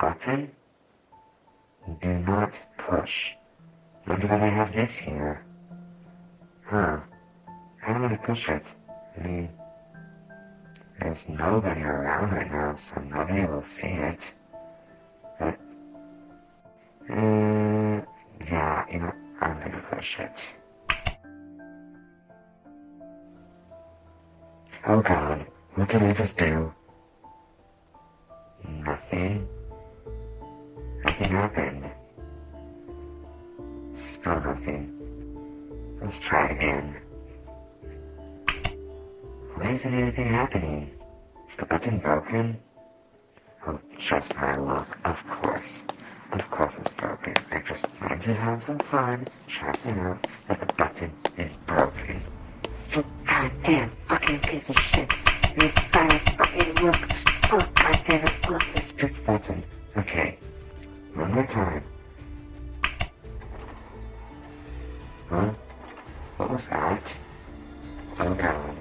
button? Do not push. When did I have this here? Huh. I don't want to push it. I mean, there's nobody around right now, so nobody will see it. But, yeah, I'm gonna push it. Oh god, what did I just do? Nothing? Nothing happened. Still nothing. Let's try again. Why isn't anything happening? Is the button broken? Oh, just my luck, of course. Of course it's broken. I just wanted to have some fun, trusting out that the button is broken. You goddamn fucking piece of shit. You gotta fucking work. Oh, goddamn it, work this stupid button. Okay. One more time. Huh? What was that? Oh god.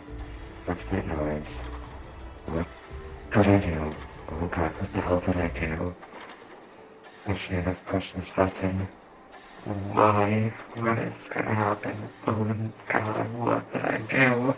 What's that noise? What could I do? Oh god, what the hell did I do? I shouldn't have pushed this button. Why? What is gonna happen? Oh god, what did I do?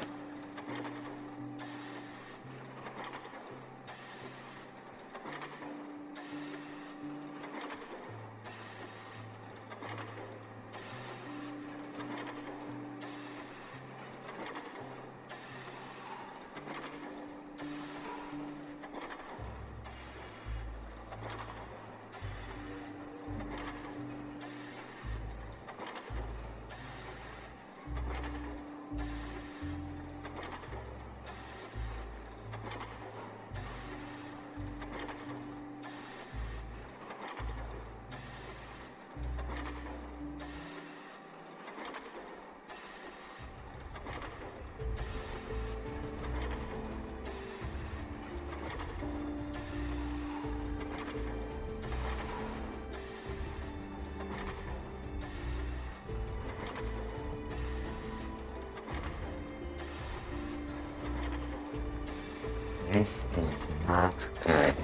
This is not good.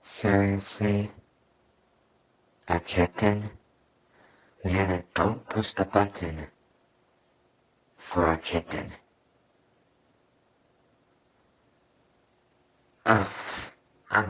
Seriously? A kitten? We had a don't push the button for a kitten. Ugh, I'm